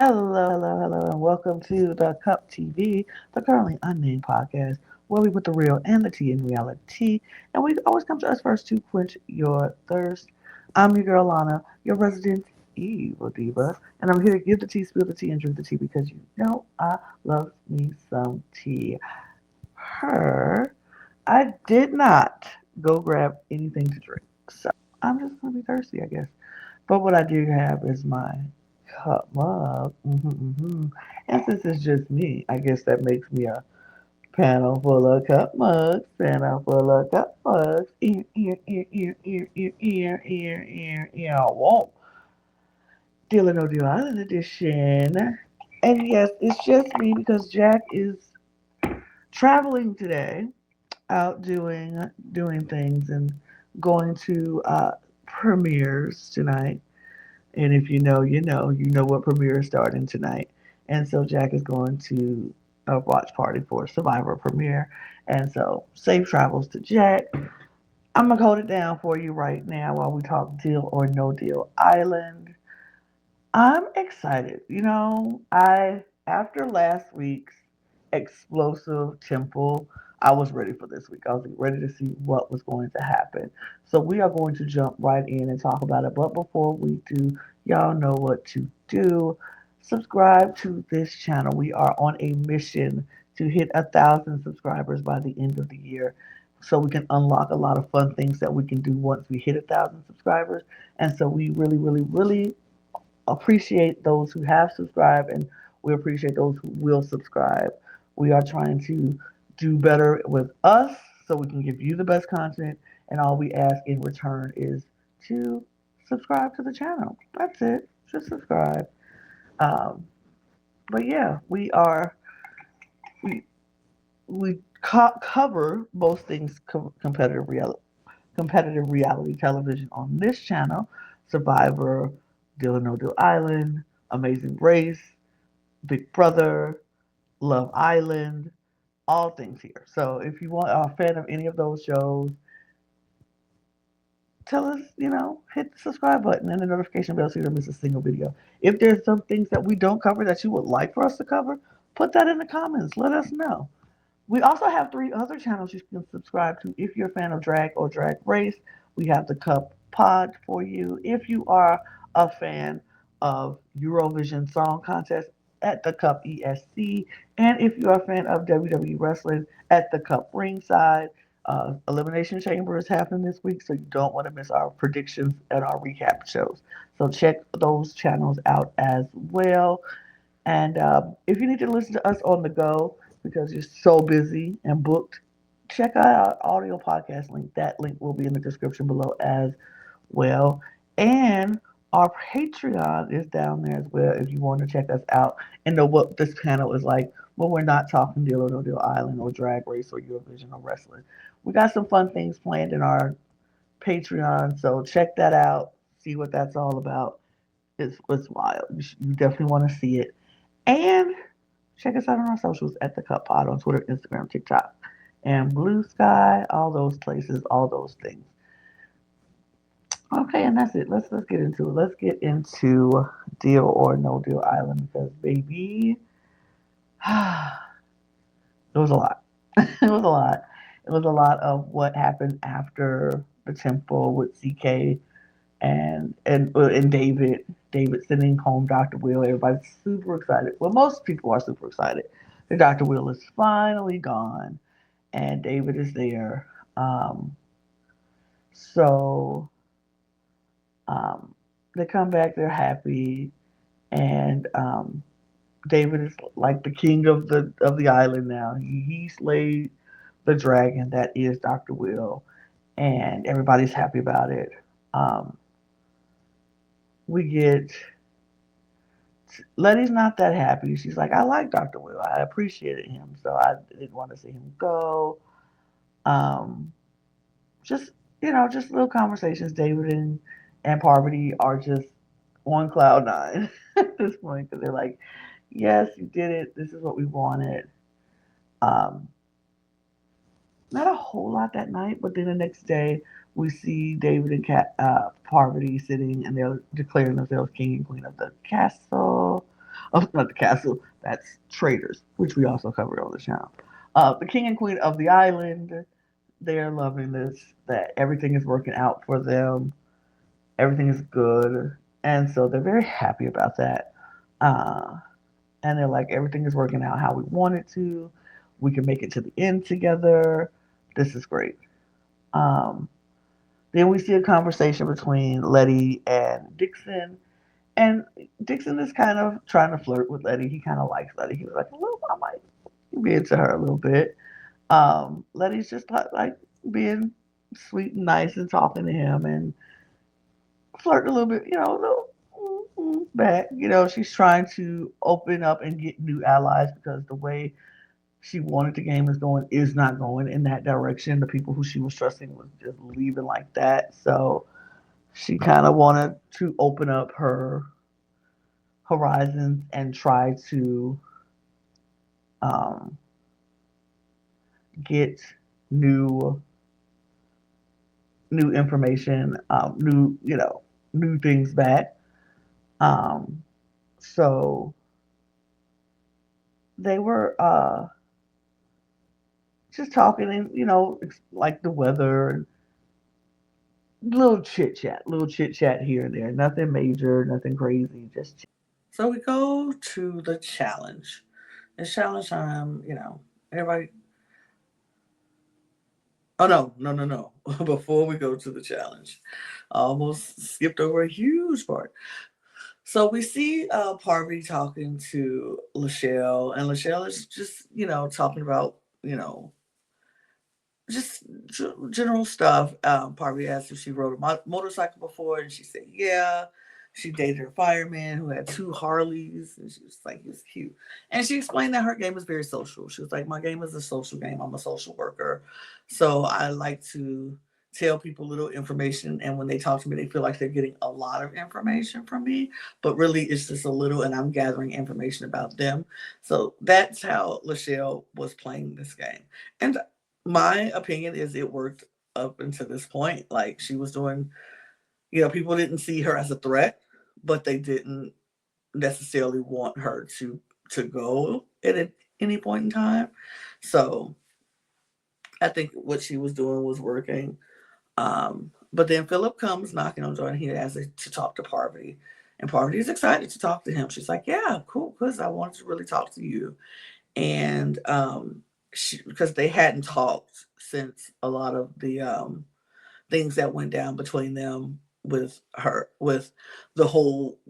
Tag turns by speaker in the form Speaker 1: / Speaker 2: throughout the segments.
Speaker 1: Hello, and welcome to the Cup TV, the Currently Unnamed Podcast, where we put the real and the tea in reality. And we always come to us first to quench your thirst. I'm your girl, Lana, your resident evil diva, and I'm here to give the tea, spill the tea, and drink the tea because you know I love me some tea. Her, I did not go grab anything to drink, so I'm just going to be thirsty, I guess. But what I do have is my cup mug. And since it's just me, I guess that makes me a panel full of cup mugs. Panel full of cup mugs. Whoa. Deal or No Deal Island edition. And yes, it's just me because Jack is traveling today, out doing things and going to premieres tonight. And if you know, you know what premiere is starting tonight. And so Jack is going to a watch party for Survivor premiere. And so safe travels to Jack. I'm gonna hold it down for you right now while we talk Deal or No Deal Island. I'm excited. I after last week's explosive temple, I was ready for this week. I was ready to see what was going to happen. So we are going to jump right in and talk about it. But before we do, y'all know what to do. Subscribe to this channel. We are on a mission to hit 1,000 subscribers by the end of the year. So we can unlock a lot of fun things that we can do once we hit 1,000 subscribers. And so we really, really, really appreciate those who have subscribed and we appreciate those who will subscribe. We are trying to do better with us so we can give you the best content, and all we ask in return is to subscribe to the channel. That's it. Just subscribe. Um, but yeah, we we cover most things competitive reality television on this channel: Survivor, Deal or No Deal Island, Amazing Race, Big Brother, Love Island, all things here. So if you are a fan of any of those shows, tell us, hit the subscribe button and the notification bell so you don't miss a single video. If there's some things that we don't cover that you would like for us to cover, put that in the comments. Let us know. We also have 3 other channels you can subscribe to if you're a fan of drag or drag race. We have the Cup Pod for you. If you are a fan of Eurovision Song Contest at the Cup ESC, and if you are a fan of WWE Wrestling at the Cup Ringside. Elimination Chamber is happening this week, so you don't want to miss our predictions and our recap shows. So check those channels out as well. And if you need to listen to us on the go because you're so busy and booked, check out our audio podcast link. That link will be in the description below as well. And our Patreon is down there as well if you want to check us out and know what this panel is like when we're not talking Deal or No Deal Island or Drag Race or Eurovision or wrestling. We got some fun things planned in our Patreon, so check that out. See what that's all about. It's wild. You definitely want to see it. And check us out on our socials at the Cup Pod on Twitter, Instagram, TikTok, and Blue Sky, all those places, all those things. Okay, and that's it. Let's get into it. Let's get into Deal or No Deal Island because baby, it was a lot. It was a lot. It was a lot of what happened after the temple with CK and David. David sending home Dr. Will. Everybody's super excited. Well, most people are super excited that Dr. Will is finally gone and David is there. So um, they come back. They're happy, and David is like the king of the island now. He slayed the dragon that is Dr. Will, and everybody's happy about it. Um, we get Letty's not that happy. She's like, I like Dr. Will. I appreciated him, so I didn't want to see him go. Um, just just little conversations. David and Parvati are just on cloud nine at this point because they're like, yes, you did it. This is what we wanted. Um, Not a whole lot that night, but then the next day we see David and Parvati sitting and they're declaring themselves king and queen of the castle. Oh, not the castle. That's Traitors, which we also covered on the channel. The king and queen of the island, they're loving this, that everything is working out for them. Everything is good. And so they're very happy about that. Uh, and they're like, everything is working out how we want it to. We can make it to the end together. This is great. Um, then we see a conversation between Letty and Dixon. And Dixon is kind of trying to flirt with Letty. He kind of likes Letty. He was like, "Well, I might be into her a little bit." Letty's just like being sweet and nice and talking to him and flirting a little bit, a little back. She's trying to open up and get new allies because the way she wanted the game is not going in that direction. The people who she was trusting was just leaving like that. So she kind of wanted to open up her horizons and try to um, get new new information, new things back. Um, so they were just talking and like the weather and little chit chat here and there. Nothing major, nothing crazy, just chit. So we go to the challenge. It's challenge time, everybody. Oh no, no, no, no. Before we go to the challenge, I almost skipped over a huge part. So we see Parvati talking to Lachelle, and Lachelle is just, talking about, just general stuff. Parvati asked if she rode a motorcycle before, and she said, yeah. She dated her fireman who had 2 Harleys, and she was like, he was cute. And she explained that her game is very social. She was like, my game is a social game. I'm a social worker. So I like to tell people little information. And when they talk to me, they feel like they're getting a lot of information from me. But really, it's just a little, and I'm gathering information about them. So that's how Lachelle was playing this game. And my opinion is it worked up until this point. Like she was doing, people didn't see her as a threat, but they didn't necessarily want her to go at any point in time. So I think what she was doing was working. But then Philip comes knocking on the door and he asks to talk to Parvati. And Parvati is excited to talk to him. She's like, yeah, cool, because I wanted to really talk to you. And because they hadn't talked since a lot of the things that went down between them with the whole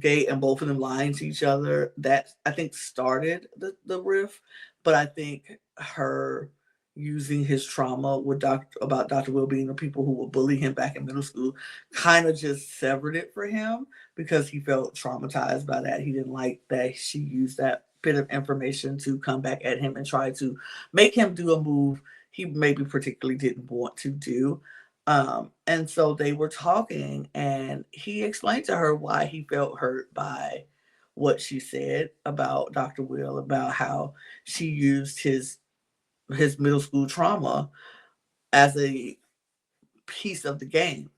Speaker 1: gay and both of them lying to each other. That I think started the riff, but I think her using his trauma with about Dr. Will being the people who would bully him back in middle school kind of just severed it for him because he felt traumatized by that. He didn't like that she used that bit of information to come back at him and try to make him do a move he maybe particularly didn't want to do. And so they were talking, and he explained to her why he felt hurt by what she said about Dr. Will, about how she used his middle school trauma as a piece of the game.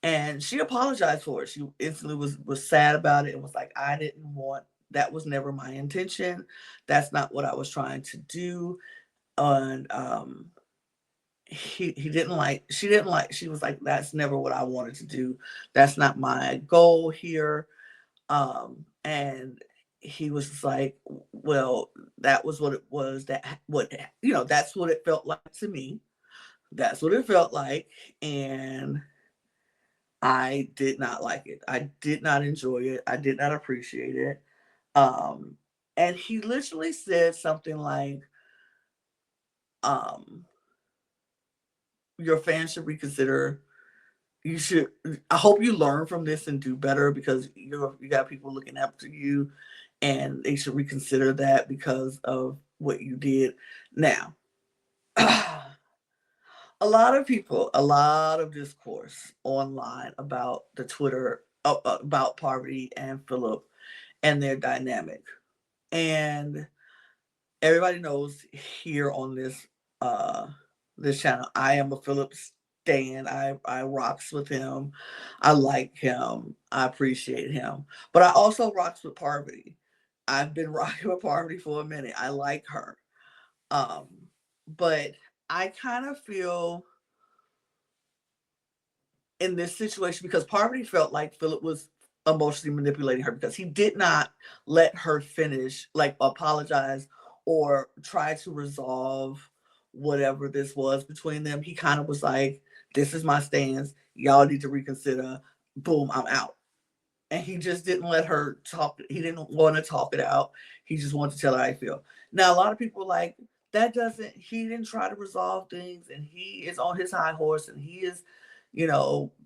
Speaker 1: And she apologized for it. She instantly was sad about it and was like, I didn't want, that was never my intention. That's not what I was trying to do. And he didn't like, she was like, that's never what I wanted to do. That's not my goal here. And he was just like, well, that was what it was, that's what it felt like to me. That's what it felt like. And I did not like it. I did not enjoy it. I did not appreciate it. Um, and he literally said something like, um, your fans should reconsider. You should, I hope you learn from this and do better because you got people looking up to you and they should reconsider that because of what you did. Now, a lot of discourse online about the Twitter, about Parvati and Philip and their dynamic. And everybody knows here on this channel, I am a Philip stan. I rocks with him. I like him. I appreciate him. But I also rocks with Parvati.
Speaker 2: I've been rocking with Parvati for a minute. I like her. Um, but I kind of feel in this situation because Parvati felt like Philip was emotionally manipulating her because he did not let her finish, like apologize or try to resolve whatever this was between them. He kind of was like, "This is my stance. Y'all need to reconsider. Boom, I'm out." And he just didn't let her talk. He didn't want to talk it out. He just wanted to tell her how I feel. Now, a lot of people are like, that doesn't, he didn't try to resolve things and he is on his high horse and he is,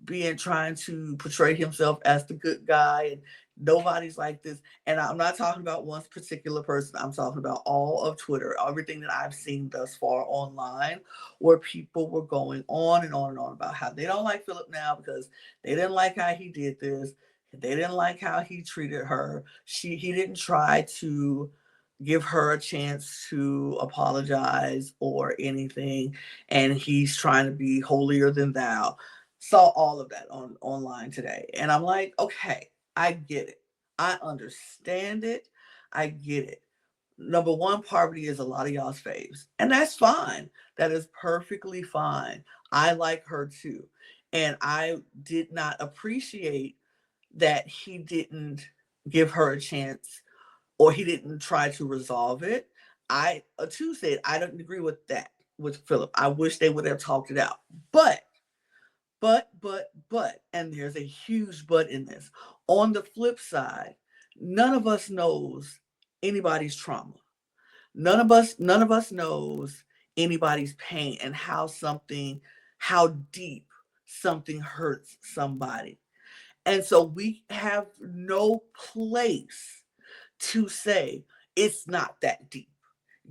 Speaker 2: being trying to portray himself as the good guy and nobody's like this. And I'm not talking about one particular person. I'm talking about all of Twitter, everything that I've seen thus far online, where people were going on and on and on about how they don't like Philip now because they didn't like how he did this. They didn't like how he treated her. He didn't try to give her a chance to apologize or anything, and he's trying to be holier than thou. Saw all of that on online today, and I'm like, okay, I get it. I understand it. I get it. Number one, Parvati is a lot of y'all's faves, and that's fine. That is perfectly fine. I like her too, and I did not appreciate that he didn't give her a chance or he didn't try to resolve it. I too said I don't agree with that with Philip. I wish they would have talked it out. But, and there's a huge but in this. On the flip side, none of us knows anybody's trauma. None of us knows anybody's pain and how deep something hurts somebody. And so we have no place to say it's not that deep.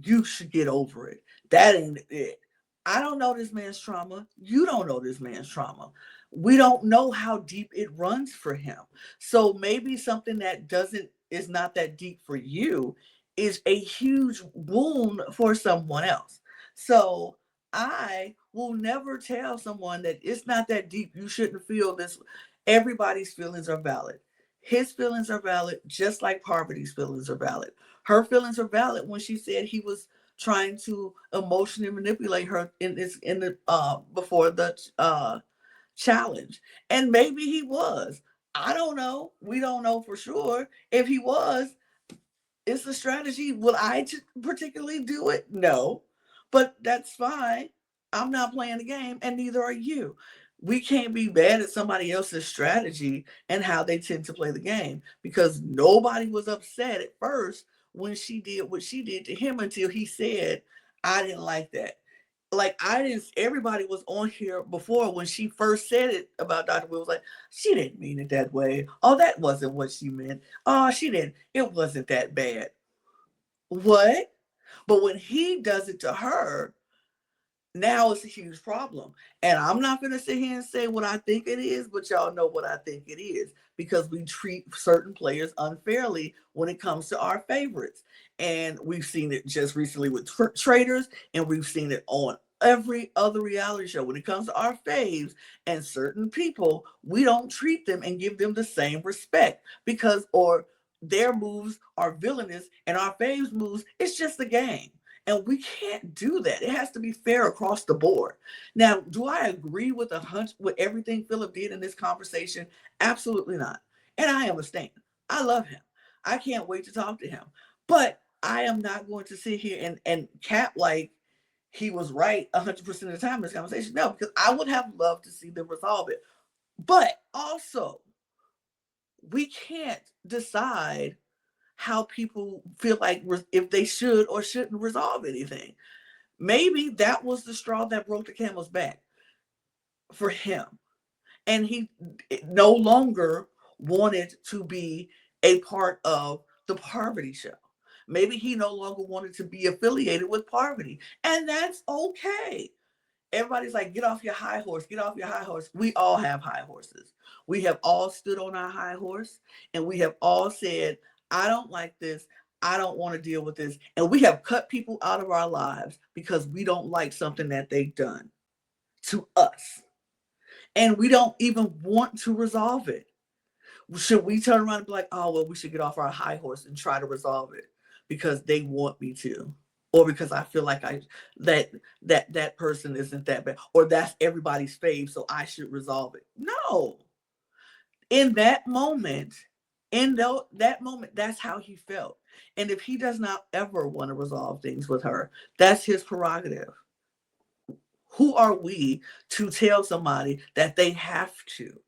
Speaker 2: You should get over it. That ain't it. I don't know this man's trauma. You don't know this man's trauma. We don't know how deep it runs for him. So maybe something that doesn't is not that deep for you is a huge wound for someone else. So I will never tell someone that it's not that deep. You shouldn't feel this. Everybody's feelings are valid. His feelings are valid, just like Parvati's feelings are valid. Her feelings are valid when she said he was trying to emotionally manipulate her in the before the challenge, and maybe he was. I don't know. We don't know for sure. If he was, it's a strategy. Will I particularly do it? No, but that's fine. I'm not playing the game, and neither are you. We can't be bad at somebody else's strategy and how they tend to play the game because nobody was upset at first when she did what she did to him until he said, I didn't like that. Like I didn't everybody was on here before when she first said it about Dr. Will was like, she didn't mean it that way. Oh, that wasn't what she meant. Oh, she didn't. It wasn't that bad. What? But when he does it to her, now it's a huge problem. And I'm not going to sit here and say what I think it is, but y'all know what I think it is because we treat certain players unfairly when it comes to our favorites. And we've seen it just recently with traders, and we've seen it on every other reality show. When it comes to our faves and certain people, we don't treat them and give them the same respect because, or their moves are villainous and our faves moves, it's just a game. And we can't do that. It has to be fair across the board. Now, do I agree with with everything Philip did in this conversation? Absolutely not. And I understand. I love him. I can't wait to talk to him. But I am not going to sit here and cap like he was right 100% of the time in this conversation. No, because I would have loved to see them resolve it. But also, we can't decide how people feel like if they should or shouldn't resolve anything. Maybe that was the straw that broke the camel's back for him. And he no longer wanted to be a part of the Parvati show. Maybe he no longer wanted to be affiliated with Parvati. And that's okay. Everybody's like, get off your high horse, get off your high horse. We all have high horses. We have all stood on our high horse and we have all said, I don't like this. I don't want to deal with this. And we have cut people out of our lives because we don't like something that they've done to us. And we don't even want to resolve it. Should we turn around and be like, oh, well, we should get off our high horse and try to resolve it because they want me to, or because I feel like that that person isn't that bad, or that's everybody's fave, so I should resolve it. No, in that moment, that moment, that's how he felt. And if he does not ever want to resolve things with her, that's his prerogative. Who are we to tell somebody that they have to?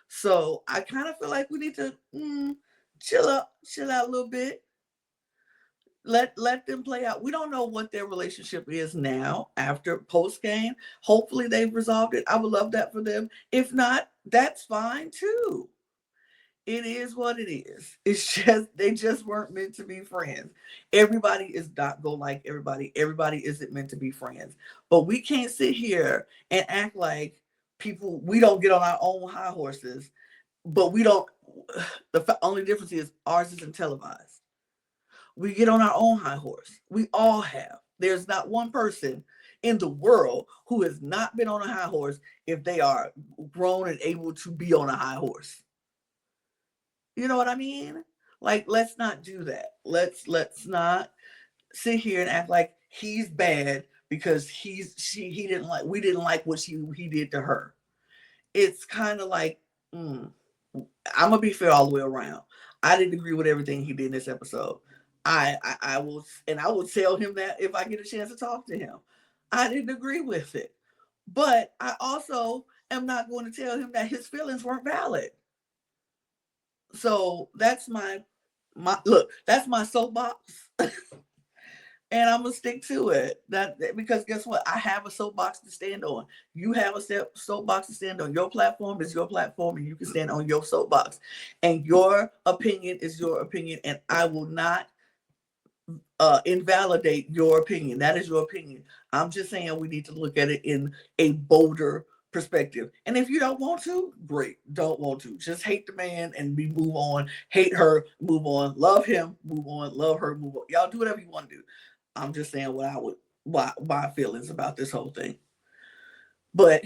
Speaker 2: So I kind of feel like we need to chill out a little bit. Let them play out. We don't know what their relationship is now after post game. Hopefully they've resolved it. I would love that for them. If not, that's fine too. It is what it is. It's just they just weren't meant to be friends. Everybody is not gonna like everybody. Everybody isn't meant to be friends. But we can't sit here and act like people we don't get on our own high horses. But we don't. The only difference is ours isn't televised. We get on our own high horse. We all have. There's not one person in the world who has not been on a high horse if they are grown and able to be on a high horse. You know what I mean? Like, let's not do that. Let's not sit here and act like he's bad because he didn't like we didn't like what he did to her. It's kind of like I'm gonna be fair all the way around. I didn't agree with everything he did in this episode. I will, and I will tell him that if I get a chance to talk to him. I didn't agree with it, but I also am not going to tell him that his feelings weren't valid. So that's my look. That's my soapbox, and I'm gonna stick to it. That because guess what? I have a soapbox to stand on. You have a soapbox to stand on. Your platform is your platform, and you can stand on your soapbox. And your opinion is your opinion, and I will not invalidate your opinion. That is your opinion. I'm just saying we need to look at it in a bolder perspective. And if you don't want to, great. Don't want to. Just hate the man and we move on. Hate her, move on. Love him, move on. Love her, move on. Y'all do whatever you want to do. I'm just saying what I would my feelings about this whole thing. But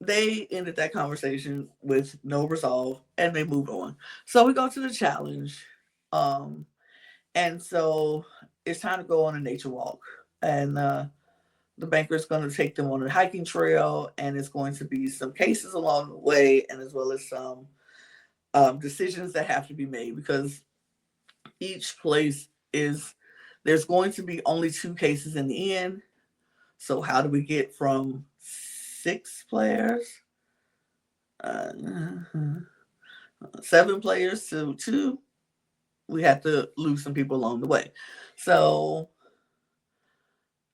Speaker 2: they ended that conversation with no resolve and they moved on. So we go to the challenge. And so it's time to go on a nature walk. And the banker is going to take them on a hiking trail, and it's going to be some cases along the way, and as well as some decisions that have to be made because each place is there's going to be only 2 cases in the end. So how do we get from 6 players, uh, 7 players to 2? We have to lose some people along the way. So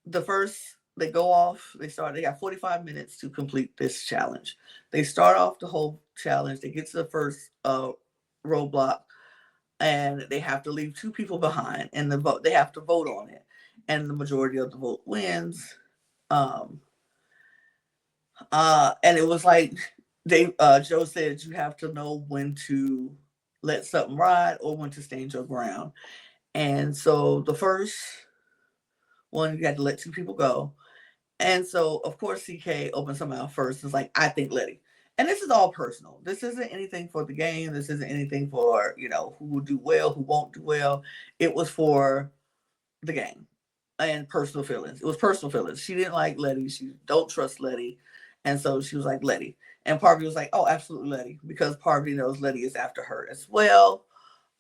Speaker 2: the first they go off, they got 45 minutes to complete this challenge. They start off the whole challenge, they get to the first roadblock, and they have to leave 2 people behind, and they have to vote on it, and the majority of the vote wins. And it was like Joe said you have to know when to let something ride or when to stand your ground. And so the first one, you had to let 2 people go. And so, of course, CK opens her mouth first. It's like, I think Letty. And this is all personal. This isn't anything for the game. This isn't anything for, who will do well, who won't do well. It was for the game and personal feelings. It was personal feelings. She didn't like Letty. She don't trust Letty. And so she was like, Letty. And Parvati was like, oh, absolutely Letty. Because Parvati knows Letty is after her as well.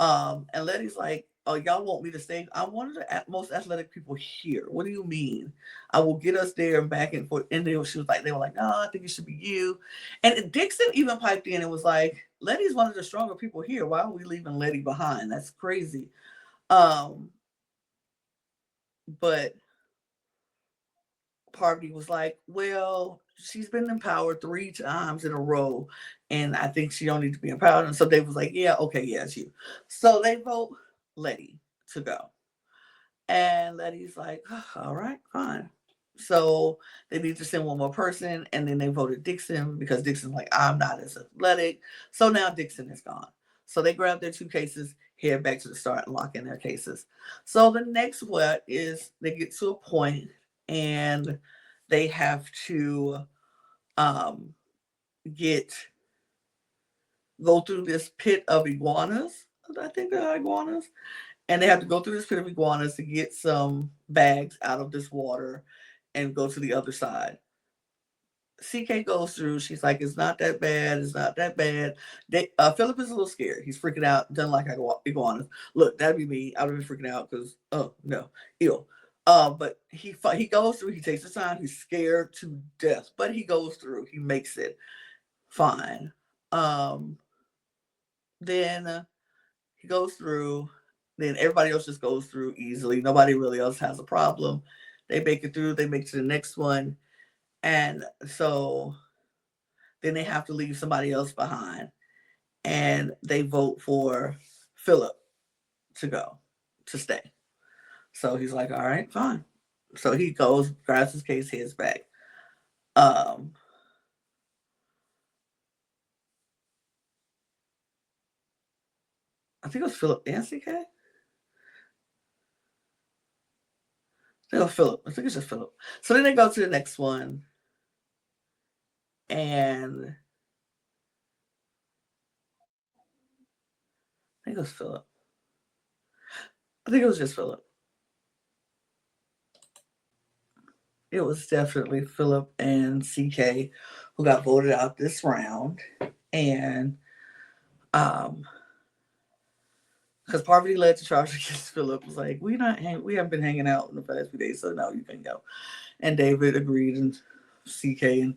Speaker 2: And Letty's like, oh, y'all want me to stay? I'm one of the most athletic people here. What do you mean? I will get us there and back and forth. And then she was like, they were like, no, I think it should be you. And Dixon even piped in and was like, Letty's one of the stronger people here. Why are we leaving Letty behind? That's crazy. But Parvati was like, well, she's been empowered 3 times in a row, and I think she don't need to be empowered. And so Dave was like, yeah, okay, yeah, it's you. So they vote Letty to go. And Letty's like, oh, all right, fine. So they need to send one more person, and then they voted Dixon because Dixon's like, I'm not as athletic. So now Dixon is gone. So they grab their 2 cases, head back to the start, and lock in their cases. So the next what is they get to a point and they have to get go through this pit of iguanas. I think they're iguanas. And they have to go through this pit of iguanas to get some bags out of this water and go to the other side. CK goes through. She's like, "It's not that bad. It's not that bad." Philip is a little scared. He's freaking out. Doesn't like iguanas. Look, that'd be me. I would be freaking out because, oh no, ew. But he goes through. He takes his time. He's scared to death, but he goes through. He makes it fine. Then he goes through. Then everybody else just goes through easily. Nobody really else has a problem. They make it through. They make it to the next one. And so then they have to leave somebody else behind. And they vote for Philip to go, to stay. So he's like, all right, fine. So he goes, grabs his case, heads back. I think it was Philip and CK. I think it was Philip. I think it's just Philip. So then they go to the next one. And I think it was Philip. I think it was just Philip. It was definitely Philip and CK who got voted out this round. And because Parvati led the charge against Philip, was like, we haven't been hanging out in the past few days, so no, you can go. And David agreed, and CK, and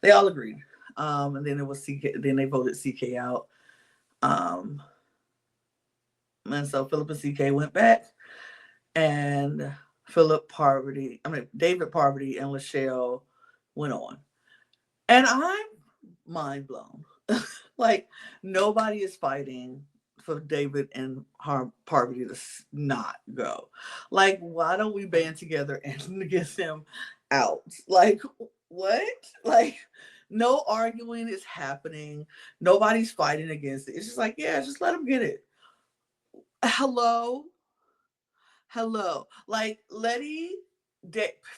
Speaker 2: they all agreed. And then it was CK. Then they voted CK out. And so Philip and CK went back, and David, Parvati, and Lachelle went on. And I'm mind blown. Like, nobody is fighting for David and Parvati to not go. Like, why don't we band together and get them out? Like, what? Like, no arguing is happening. Nobody's fighting against it. It's just like, yeah, just let them get it. Hello. Like, Letty,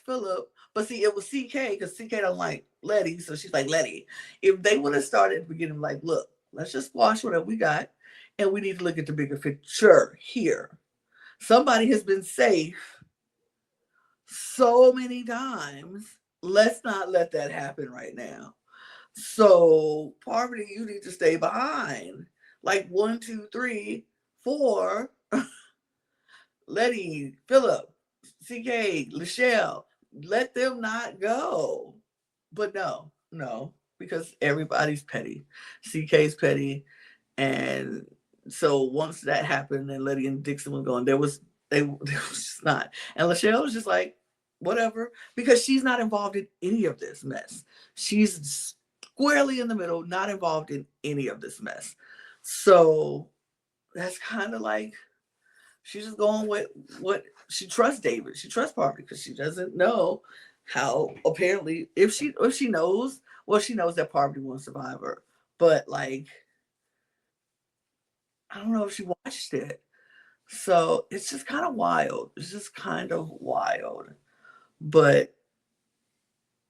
Speaker 2: Philip, but see, it was CK because CK don't like Letty, so she's like, Letty. If they would have started at the beginning, like, look, let's just squash whatever we got, and we need to look at the bigger picture here. Somebody has been safe so many times. Let's not let that happen right now. So, Parvati, you need to stay behind. Like 1, 2, 3, 4. Letty, Philip, CK, Lachelle, let them not go. But no, because everybody's petty. CK's petty. And so once that happened and Letty and Dixon were going, they was just not. And Lachelle was just like, whatever, because she's not involved in any of this mess. She's squarely in the middle, not involved in any of this mess. So that's kind of like, she's just going with what she trusts David. She trusts Parvati because she doesn't know how, apparently, if she knows, well, she knows that Parvati won't survive her. But like, I don't know if she watched it. So it's just kind of wild. It's just kind of wild. But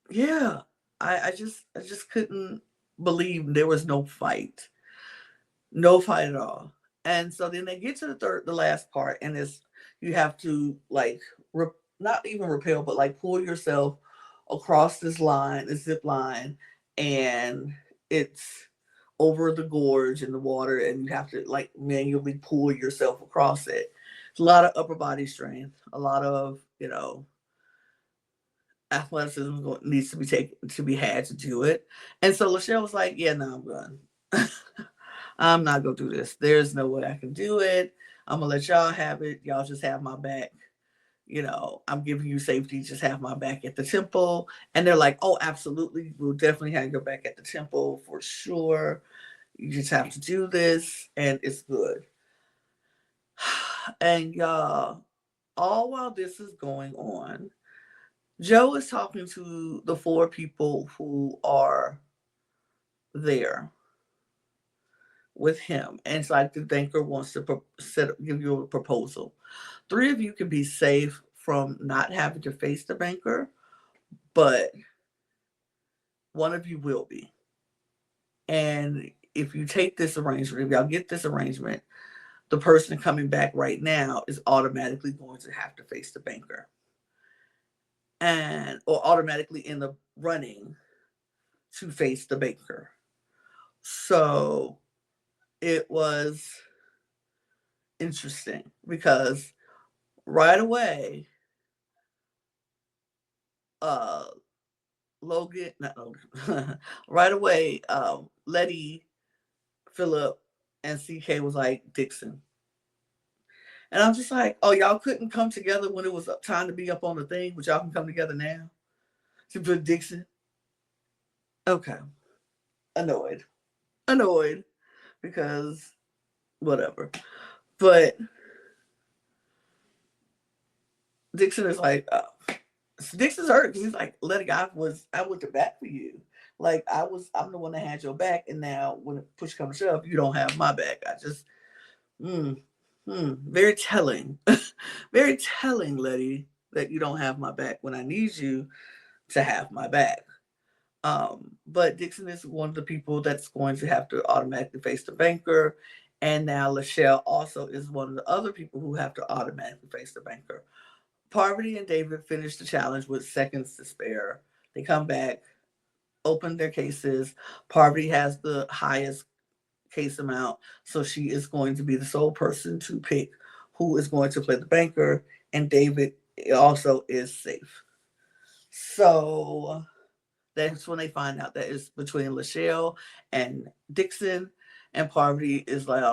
Speaker 2: yeah, I just couldn't believe there was no fight. No fight at all. And so then they get to the last part, and it's, you have to like not even repel, but like pull yourself across this line, this zip line, and it's over the gorge in the water, and you have to like manually pull yourself across it. It's a lot of upper body strength, a lot of, athleticism needs to be taken to be had to do it. And so Lachelle was like, yeah, no, I'm done. I'm not gonna do this. There's no way I can do it. I'm gonna let y'all have it. Y'all just have my back. I'm giving you safety. Just have my back at the temple. And they're like, oh, absolutely. We'll definitely have your back at the temple for sure. You just have to do this, and it's good. And y'all, all while this is going on, Joe is talking to the 4 people who are there with him. And it's like the banker wants to give you a proposal. 3 of you can be safe from not having to face the banker, but 1 of you will be. And if you take this arrangement, if y'all get this arrangement, the person coming back right now is automatically going to have to face the banker, and or automatically in the running to face the banker. So it was interesting because right away, uh Logan, not Logan, right away, Letty, Philip, and CK was like, Dixon. And I'm just like, oh, y'all couldn't come together when it was time to be up on the thing, but y'all can come together now to put Dixon. Okay. Annoyed. Annoyed because whatever. But Dixon is like, Dixon's hurt because he's like, Letty, I went to bat for you. Like I'm the one that had your back, and now when the push comes to shove, you don't have my back. I just, very telling, very telling, Letty, that you don't have my back when I need you to have my back. But Dixon is one of the people that's going to have to automatically face the banker, and now Lachelle also is one of the other people who have to automatically face the banker. Parvati and David finish the challenge with seconds to spare. They come back, open their cases. Parvati has the highest case amount, so she is going to be the sole person to pick who is going to play the banker, and David also is safe. So that's when they find out that it's between Lachelle and Dixon, and Parvati is like,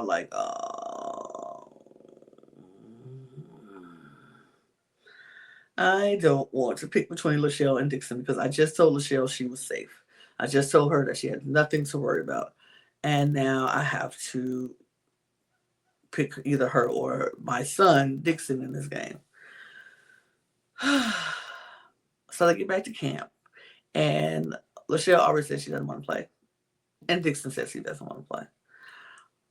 Speaker 2: I don't want to pick between Lachelle and Dixon because I just told Lachelle she was safe. I just told her that she had nothing to worry about. And now I have to pick either her or my son, Dixon, in this game. So they get back to camp. And Lachelle already said she doesn't want to play. And Dixon says he doesn't want to play.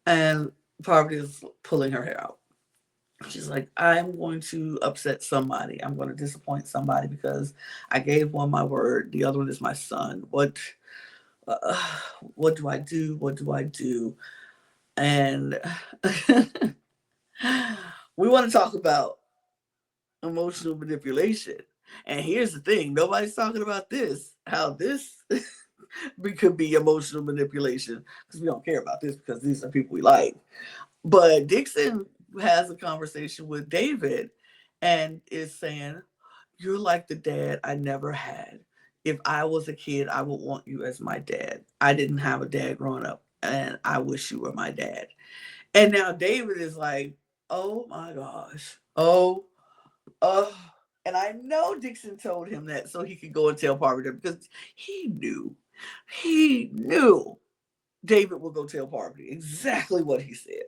Speaker 2: And Parvati is pulling her hair out. She's like, I'm going to upset somebody. I'm going to disappoint somebody because I gave one my word. The other one is my son. What do I do? What do I do? And we want to talk about emotional manipulation. And here's the thing. Nobody's talking about this. How this could be emotional manipulation. Because we don't care about this because these are people we like. But Dixon has a conversation with David and is saying, you're like the dad I never had. If I was a kid, I would want you as my dad. I didn't have a dad growing up, and I wish you were my dad. And now David is like, oh my gosh. Oh. And I know Dixon told him that so he could go and tell Parvati because he knew David would go tell Parvati exactly what he said.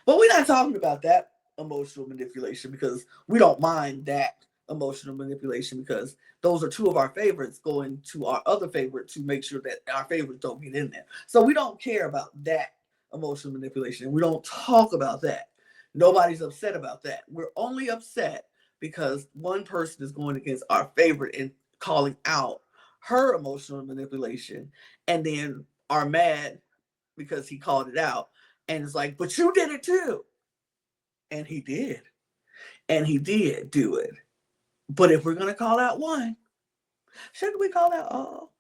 Speaker 2: But we're not talking about that emotional manipulation because we don't mind that emotional manipulation because those are two of our favorites going to our other favorite to make sure that our favorites don't get in there. So we don't care about that emotional manipulation. We don't talk about that. Nobody's upset about that. We're only upset because one person is going against our favorite and calling out her emotional manipulation, and then are mad because he called it out. And it's like, but you did it too. And he did. And he did do it. But if we're going to call out one, shouldn't we call out all?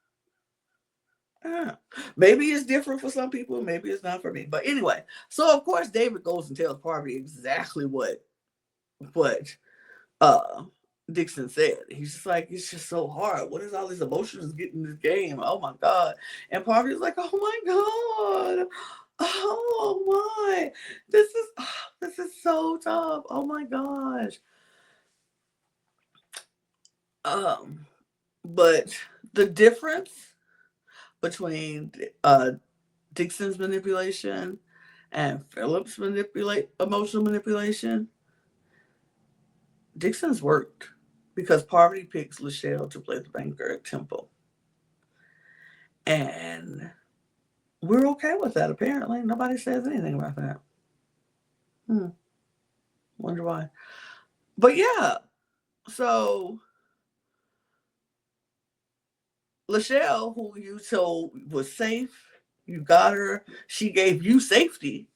Speaker 2: Maybe it's different for some people. Maybe it's not for me. But anyway, so of course, David goes and tells Parvati exactly what Dixon said. He's just like, it's just so hard. What is all these emotions getting in this game? Oh my God. And Parvati's like, oh my God. Oh my, this is so tough. Oh my gosh. But the difference between Dixon's manipulation and Philip's emotional manipulation, Dixon's worked because Parvati picks Lachelle to play the banker at Temple. And we're okay with that, apparently. Nobody says anything about that. Wonder why. But yeah, so Lachelle, who you told was safe, You got her. She gave you safety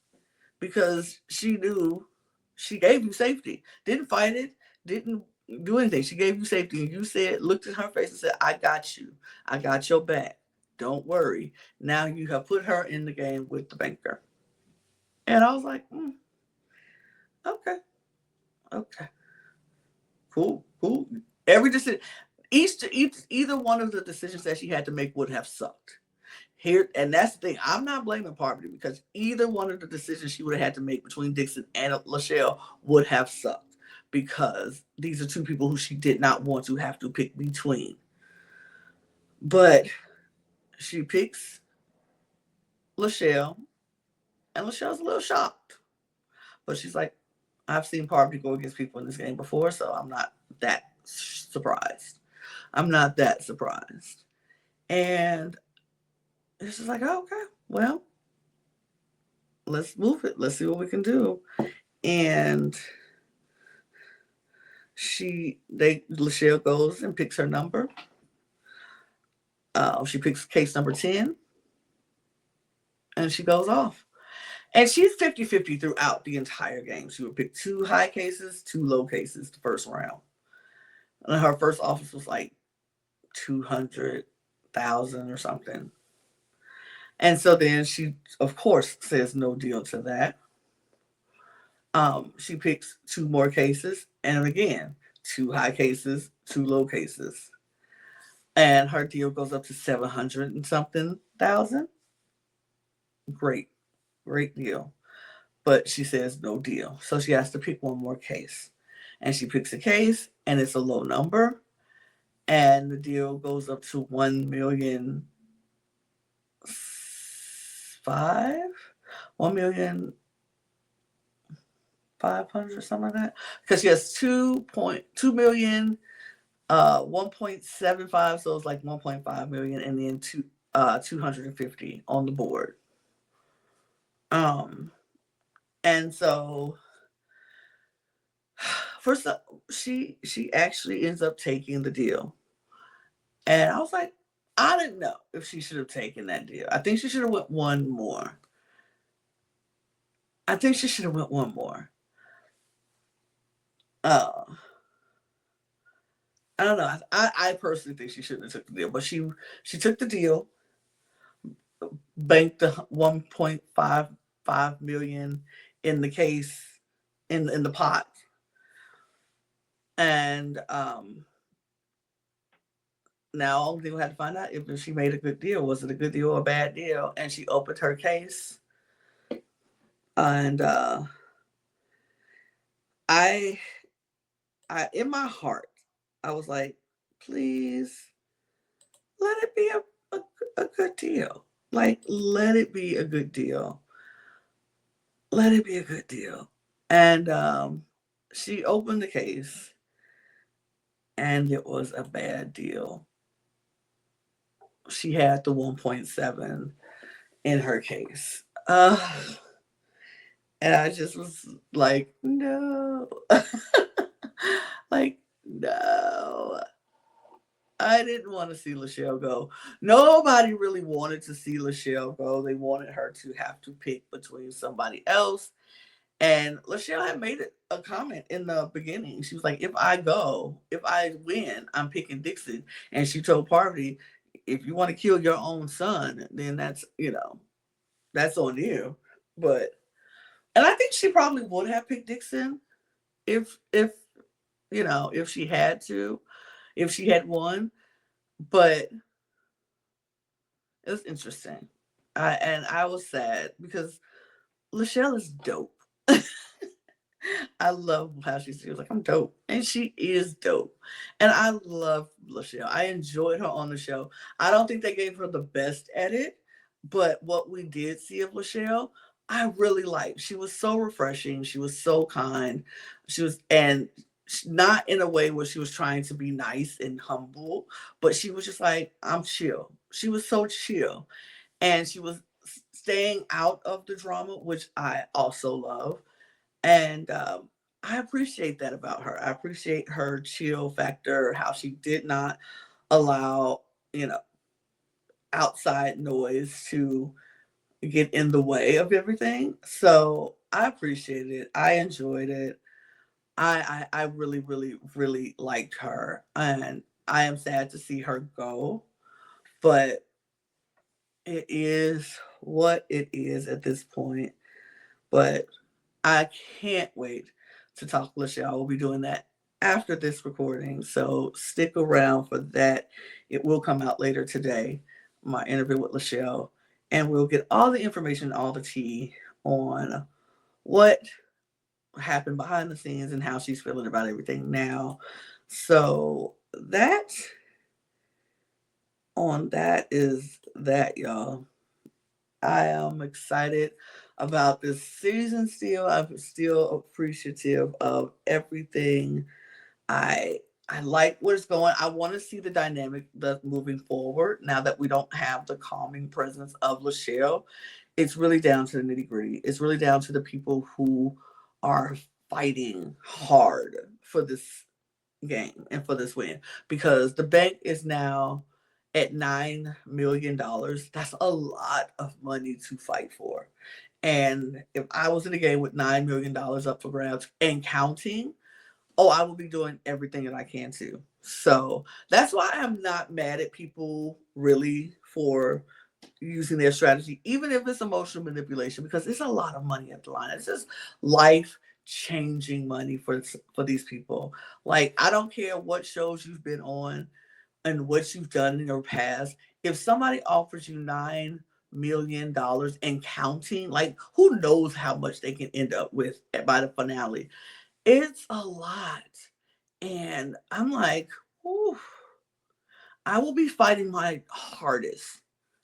Speaker 2: because she knew she gave you safety. Didn't fight it. Didn't do anything. She gave you safety. And you said, looked at her face and said, I got you. I got your back. Don't worry. Now you have put her in the game with the banker. And I was like, okay, okay, cool, cool. Every decision, either one of the decisions that she had to make would have sucked. Here, and that's the thing. I'm not blaming Poverty because either one of the decisions she would have had to make between Dixon and Lachelle would have sucked because these are two people who she did not want to have to pick between. But she picks Lachelle, and Lachelle's a little shocked. But she's like, I've seen Poverty go against people in this game before, so I'm not that surprised. I'm not that surprised. And it's just like, oh, okay, well, let's move it. Let's see what we can do. And Lachelle goes and picks her number. She picks case number 10, and she goes off. And she's 50-50 throughout the entire game. She would pick 2 high cases, 2 low cases the first round. And her first office was like 200,000 or something. And so then she, of course, says no deal to that. She picks 2 more cases, and again, 2 high cases, 2 low cases. And her deal goes up to 700 and something thousand. Great deal. But she says no deal. So she has to pick one more case. And she picks a case, and it's a low number. And the deal goes up to 1,500,000, 1,500,000, something like that. Because she has 2 million, 1.75, so it's like 1.5 million, and then 250 on the board. And so first up, she actually ends up taking the deal. And I was like, I didn't know if she should have taken that deal. I think she should have went one more. I don't know. I personally think she shouldn't have took the deal, but she took the deal, banked the 1.55 million in the case, in the pot, and now all we had to find out if she made a good deal. Was it a good deal or a bad deal? And she opened her case, and I in my heart, I was like, please let it be a good deal. Like, let it be a good deal. Let it be a good deal. And she opened the case, and it was a bad deal. She had the 1.7 in her case. And I just was like, no. Like, no. I didn't want to see Lachelle go. Nobody really wanted to see Lachelle go. They wanted her to have to pick between somebody else. And Lachelle had made a comment in the beginning. She was like, if I win, I'm picking Dixon. And she told Parvati, if you want to kill your own son, then that's on you. And I think she probably would have picked Dixon if she had to, if she had won. But it was interesting. I was sad because Lachelle is dope. I love how she was like, I'm dope. And she is dope. And I love Lachelle. I enjoyed her on the show. I don't think they gave her the best edit, but what we did see of Lachelle, I really liked. She was so refreshing. She was so kind. And not in a way where she was trying to be nice and humble, but she was just like, I'm chill. She was so chill. And she was staying out of the drama, which I also love. And I appreciate that about her. I appreciate her chill factor, how she did not allow, outside noise to get in the way of everything. So I appreciated it. I enjoyed it. I really, really, really liked her. And I am sad to see her go. But it is what it is at this point. But I can't wait to talk to Lachelle. We'll be doing that after this recording. So stick around for that. It will come out later today, my interview with Lachelle. And we'll get all the information, all the tea on what happened behind the scenes and how she's feeling about everything now. So that on that is that, y'all. I am excited about this season still. I'm still appreciative of everything. I I like where it's going. I want to see the dynamic that's moving forward now that we don't have the calming presence of Lachelle. It's really down to the nitty gritty. It's really down to the people who are fighting hard for this game and for this win because the bank is now at $9 million. That's a lot of money to fight for. And if I was in a game with $9 million up for grabs and counting, oh, I will be doing everything that I can to. So that's why I'm not mad at people really for using their strategy, even if it's emotional manipulation, because it's a lot of money at the line. It's just life changing money for these people. Like, I don't care what shows you've been on and what you've done in your past. If somebody offers you $9 million and counting, like, who knows how much they can end up with by the finale? It's a lot. And I'm like, ooh, I will be fighting my hardest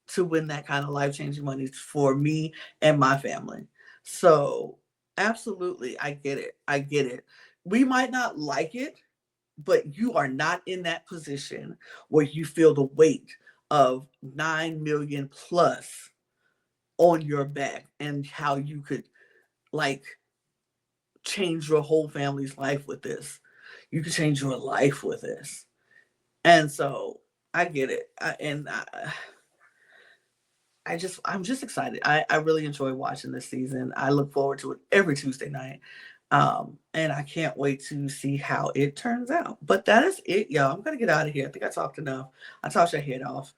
Speaker 2: to win that kind of life changing money for me and my family. So, absolutely, I get it. I get it. We might not like it, but you are not in that position where you feel the weight of 9 million plus on your back and how you could like change your whole family's life with this. You could change your life with this. And so I get it. I'm just excited. I really enjoy watching this season. I look forward to it every Tuesday night. And I can't wait to see how it turns out. But that is it, y'all. I'm gonna get out of here. I think I talked enough. I talked your head off.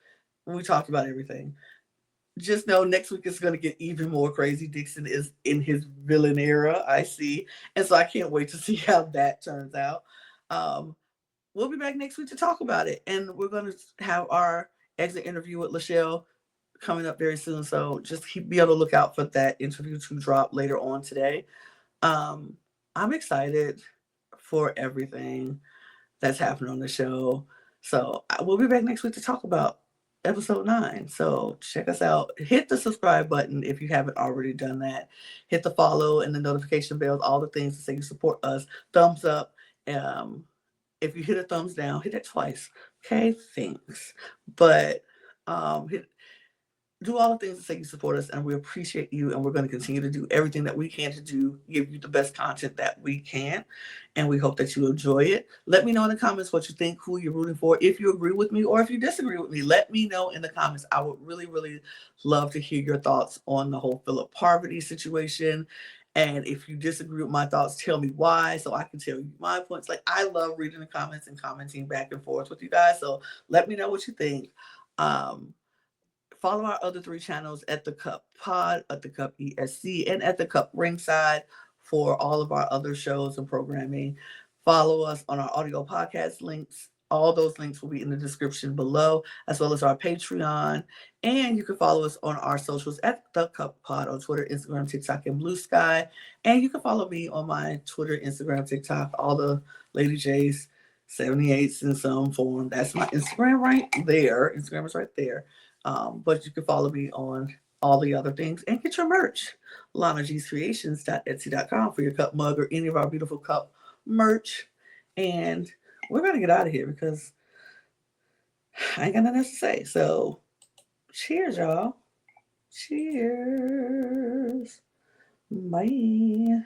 Speaker 2: We talked about everything. Just know next week is gonna get even more crazy. Dixon is in his villain era, I see. And so I can't wait to see how that turns out. Um, we'll be back next week to talk about it. And we're gonna have our exit interview with Lachelle coming up very soon. So just be on the lookout for that interview to drop later on today. Um, I'm excited for everything that's happening on the show. So we'll be back next week to talk about episode 9. So check us out. Hit the subscribe button if you haven't already done that. Hit the follow and the notification bells, all the things to say you support us. Thumbs up. If you hit a thumbs down, hit it twice. Okay, thanks. But do all the things to say you support us, and we appreciate you, and we're going to continue to do everything that we can to give you the best content that we can, and we hope that you enjoy it. Let me know in the comments what you think, who you're rooting for, if you agree with me or if you disagree with me. Let me know in the comments. I would really, really love to hear your thoughts on the whole Philip Parvati situation. And if you disagree with my thoughts, tell me why so I can tell you my points. Like, I love reading the comments and commenting back and forth with you guys. So let me know what you think. Follow our other 3 channels at the Cup Pod, at the Cup ESC, and at the Cup Ringside for all of our other shows and programming. Follow us on our audio podcast links. All those links will be in the description below, as well as our Patreon. And you can follow us on our socials at the Cup Pod on Twitter, Instagram, TikTok, and Blue Sky. And you can follow me on my Twitter, Instagram, TikTok, all the Lady J's 78s in some form. That's my Instagram right there. Instagram is right there. But you can follow me on all the other things and get your merch. LanaG'sCreations.etsy.com for your cup mug or any of our beautiful cup merch. And we're going to get out of here because I ain't got nothing else to say. So cheers, y'all. Cheers. Bye.